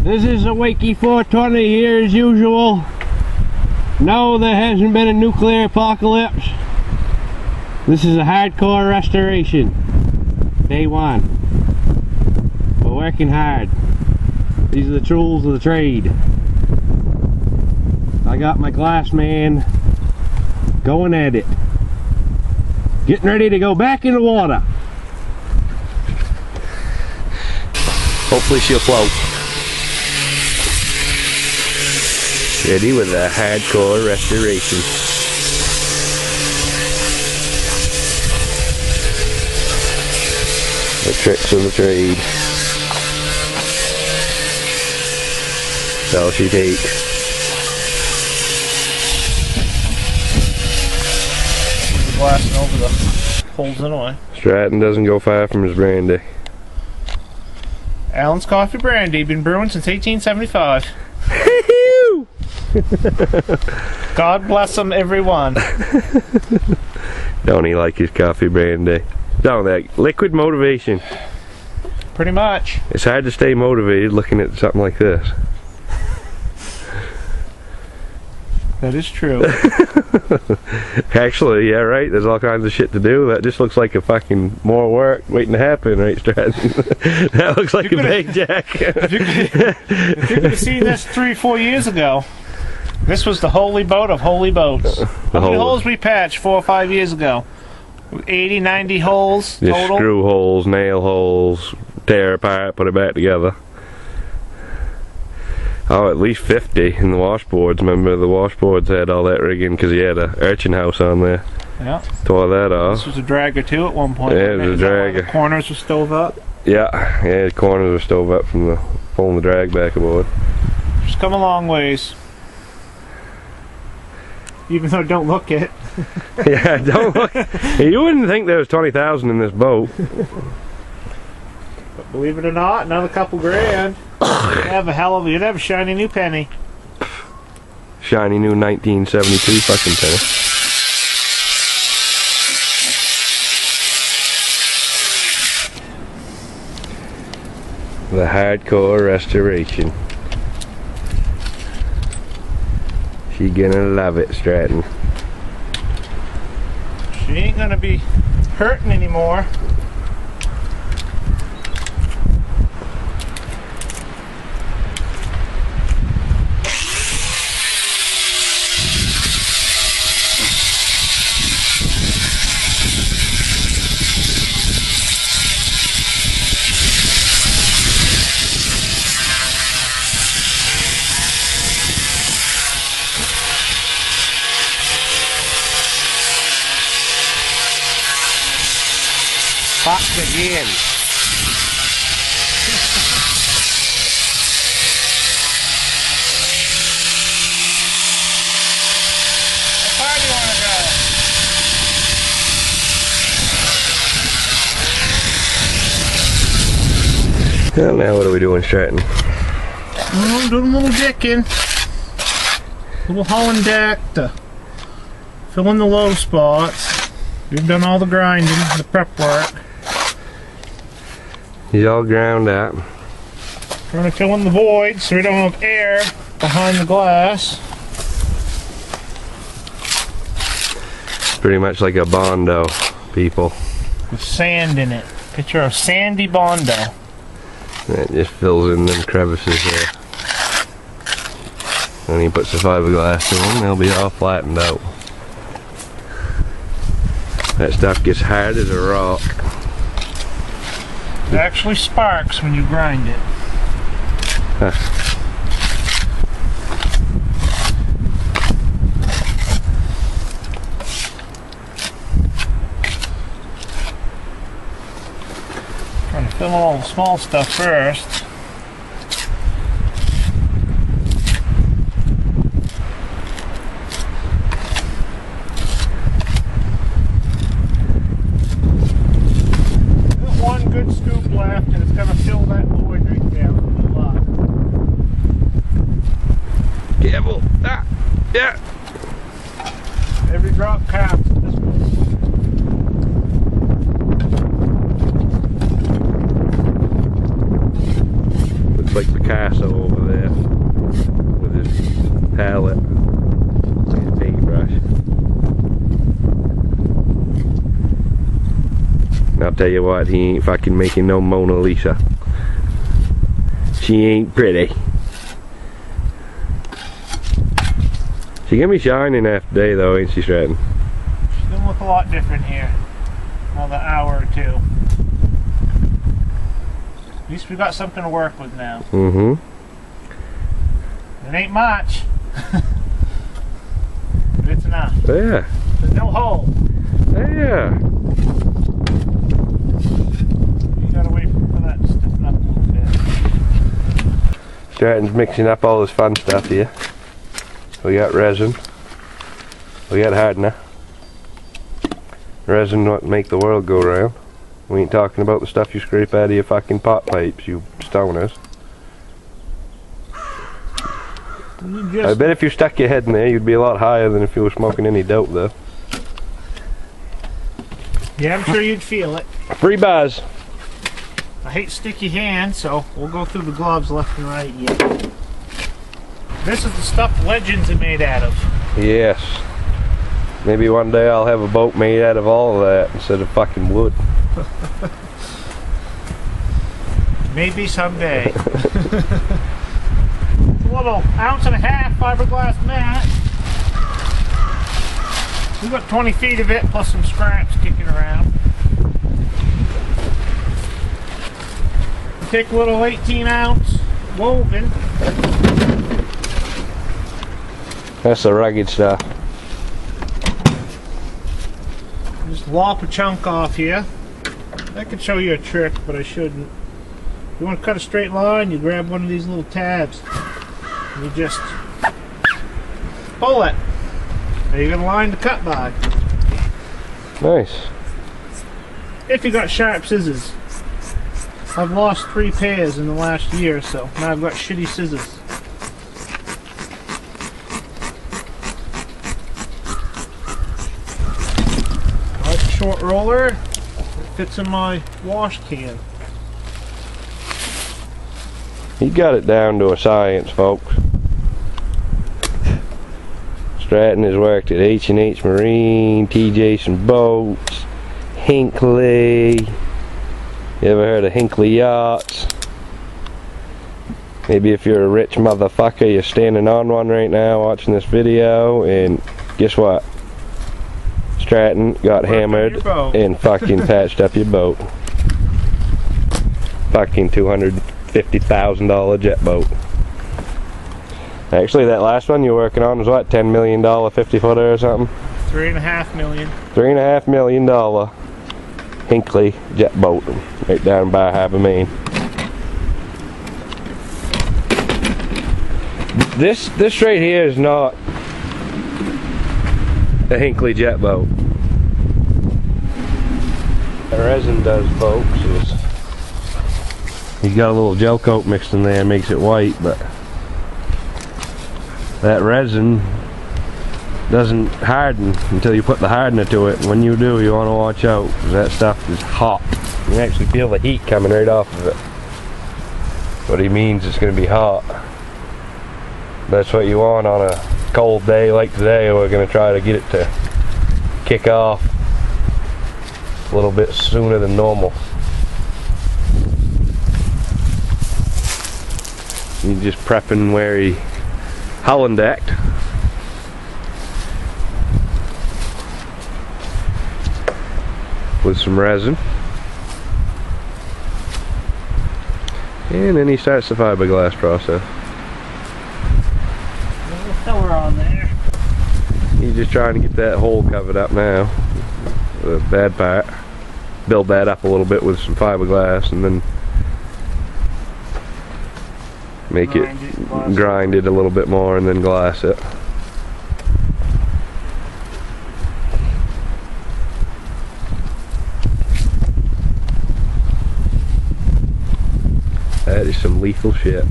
This is a Wakey 420 here as usual. No, there hasn't been a nuclear apocalypse. This is a hardcore restoration. Day one. We're working hard. These are the tools of the trade. I got my glass man going at it. Getting ready to go back in the water. Hopefully she'll float. Ready with a hardcore restoration. The tricks of the trade. That's all she takes. Blasting over the holes anyway. Stratton doesn't go far from his brandy. Allen's Coffee Brandy, been brewing since 1875. God bless them, everyone. Don't he like his coffee brandy? Don't they? Liquid motivation. Pretty much. It's hard to stay motivated looking at something like this. That is true. Actually, yeah, right. There's all kinds of shit to do. That just looks like a fucking more work waiting to happen, right, Stratton? That looks like a big jack. If you could have seen this 3-4 years ago, this was the holy boat of holy boats. How many holes we patched 4 or 5 years ago? 80, 90 holes just total? Screw holes, nail holes, tear apart, put it back together. Oh, at least 50 in the washboards. Remember, the washboards had all that rigging because he had a urchin house on there. Yeah. Tore that off. This was a dragger too at one point. Yeah, it was a dragger. The corners were stove up. Yeah, the corners were stove up from the pulling the drag back aboard. Just come a long ways. Even though don't look it. Yeah, don't look. You wouldn't think there was 20,000 in this boat. But believe it or not, another couple grand. You'd have a shiny new penny. Shiny new 1972 fucking penny. The hardcore restoration. She gonna love it, Stratton. She ain't gonna be hurting anymore. Back again. How far do you want to go? Well, now what are we doing, Stratton? I'm doing a little decking. A little hauling deck to fill in the low spots. We've done all the grinding, the prep work. He's all ground out. We're going to fill in the void so we don't have air behind the glass. Pretty much like a Bondo, people. With sand in it. Picture of sandy Bondo. That just fills in them crevices there. When he puts the fiberglass in them, they'll be all flattened out. That stuff gets hard as a rock. It actually sparks when you grind it. Huh. Trying to fill all the small stuff first. One good scoop left, and it's going to fill that void right there with the lot. Careful! Ah! Yeah! Every drop counts at this point. Picasso over there with his palette and his paintbrush. And I'll tell you what, he ain't fucking making no Mona Lisa. She ain't pretty. She gonna be shining after day though, ain't she, Stratton? She's gonna look a lot different here. Another hour or two. At least we got something to work with now. Mm-hmm. It ain't much. But it's enough. Yeah. There's no hole. Yeah. You gotta wait for that to stiffen up a little bit. Stratton's mixing up all this fun stuff here. We got resin. We got hardener. Resin what make the world go round. We ain't talking about the stuff you scrape out of your fucking pot pipes, you stoners. I bet if you stuck your head in there, you'd be a lot higher than if you were smoking any dope, though. Yeah, I'm sure you'd feel it. Free buzz. I hate sticky hands, so we'll go through the gloves left and right. Yeah. This is the stuff legends are made out of. Yes. Maybe one day I'll have a boat made out of all of that instead of fucking wood. Maybe someday. It's a little 1.5 ounce fiberglass mat. We've got 20 feet of it plus some scraps kicking around. Take a little 18-ounce woven. That's the rugged stuff. Just lop a chunk off here. I could show you a trick, but I shouldn't. If you want to cut a straight line, you grab one of these little tabs and you just pull it. Now you got a line to cut by. Nice. If you got sharp scissors. I've lost 3 pairs in the last year or so. Now I've got shitty scissors. I like a short roller. It fits in my wash can. He got it down to a science, folks. Stratton has worked at H&H Marine, TJ's Boats, Hinckley. You ever heard of Hinckley Yachts? Maybe if you're a rich motherfucker, you're standing on one right now watching this video, and guess what? Stratton got hammered and fucking patched up your boat. Fucking $250,000 jet boat. Actually, that last one you were working on was what, $10 million 50-footer or something? $3.5 million. $3.5 million Hinckley jet boat right down by Harbor, Maine. This right here is not a Hinckley jet boat. The resin does, folks, is you got a little gel coat mixed in there, makes it white, but that resin doesn't harden until you put the hardener to it. When you do, you want to watch out, because that stuff is hot. You can actually feel the heat coming right off of it. What he means it's going to be hot. That's what you want on a cold day like today. We're going to try to get it to kick off a little bit sooner than normal. He's just prepping where he Hollandacked. With some resin. And then he starts the fiberglass process. A little filler on there. He's just trying to get that hole covered up now. The bad part. Build that up a little bit with some fiberglass and then make it grind it a little bit more and then glass it. That is some lethal shit.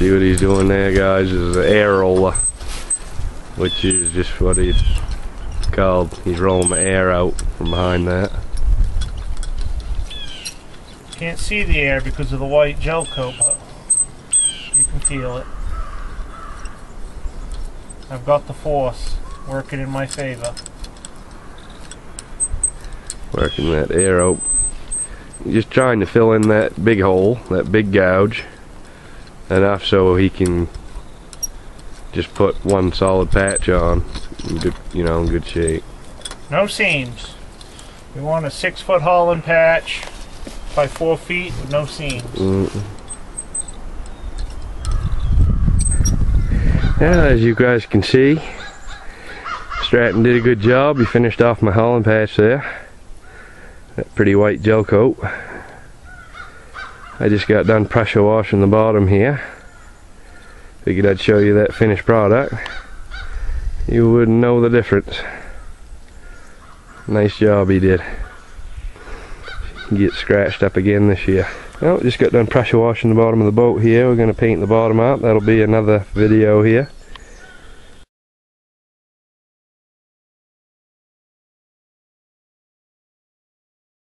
See what he's doing there, guys, is an air roller, which is just what he's called. He's rolling the air out from behind that. Can't see the air because of the white gel coat, but you can feel it. I've got the force working in my favor. Working that air out. Just trying to fill in that big hole, that big gouge, enough so he can just put one solid patch on, in good, you know, in good shape. No seams. We want a 6-foot Holland patch by 4 feet with no seams. Yeah, as you guys can see, Stratton did a good job. He finished off my Holland patch there. That pretty white gel coat. I just got done pressure washing the bottom here. Figured I'd show you that finished product. You wouldn't know the difference. Nice job he did. Get scratched up again this year. Well, just got done pressure washing the bottom of the boat here. We're going to paint the bottom out. That'll be another video here.